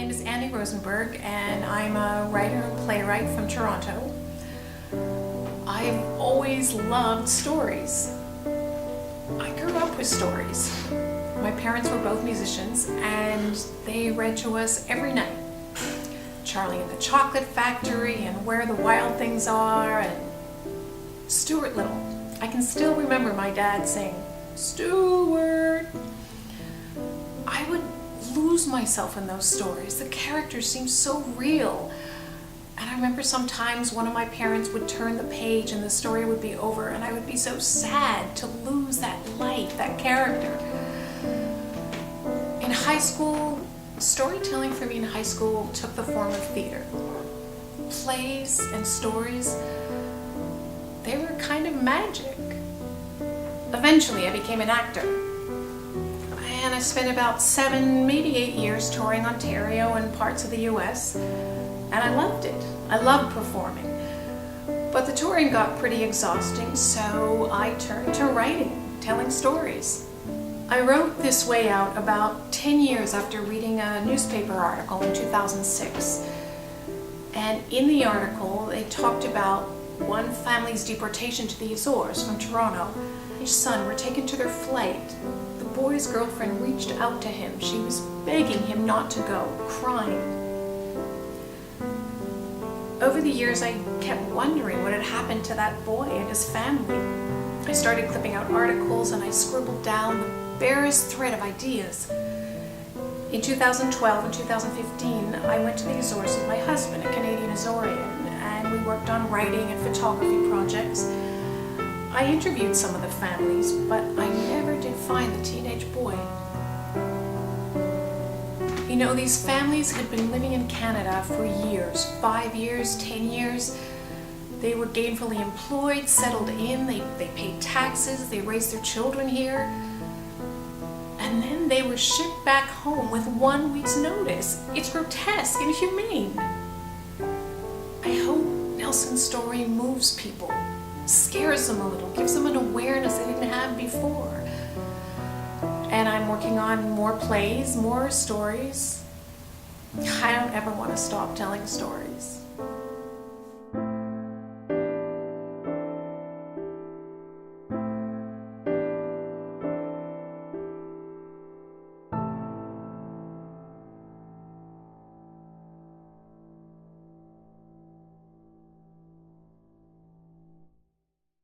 name is Rosenberg, and I'm a writer and playwright from Toronto. I've always loved stories. I grew up with stories. My parents were both musicians, and they read to us every night. Charlie and the Chocolate Factory, and Where the Wild Things Are, and Stuart Little. I can still remember my dad saying, "Stuart." I would lose myself in those stories. The characters seemed so real. And I remember sometimes one of my parents would turn the page and the story would be over, and I would be so sad to lose that life, that character. In high school, storytelling for me in high school took the form of theater. Plays and stories, they were kind of magic. Eventually I became an actor. And I spent about 7, maybe 8 years touring Ontario and parts of the US, and I loved it. I loved performing. But the touring got pretty exhausting, so I turned to writing, telling stories. I wrote This Way Out about 10 years after reading a newspaper article in 2006. And in the article, they talked about one family's deportation to the Azores from Toronto. His son were taken to their flight. The boy's girlfriend reached out to him. She was begging him not to go, crying. Over the years, I kept wondering what had happened to that boy and his family. I started clipping out articles, and I scribbled down the barest thread of ideas. In 2012 and 2015, I went to the Azores with my husband, a Canadian Azorean, and we worked on writing and photography projects. I interviewed some of the families, but I never did find the teenage boy. You know, these families had been living in Canada for years, 5 years, 10 years. They were gainfully employed, settled in, they paid taxes, they raised their children here. And then they were shipped back home with 1 week's notice. It's grotesque and inhumane. I hope Nelson's story moves people, scares them a little, gives them an awareness they didn't have before. And I'm working on more plays, more stories. I don't ever want to stop telling stories.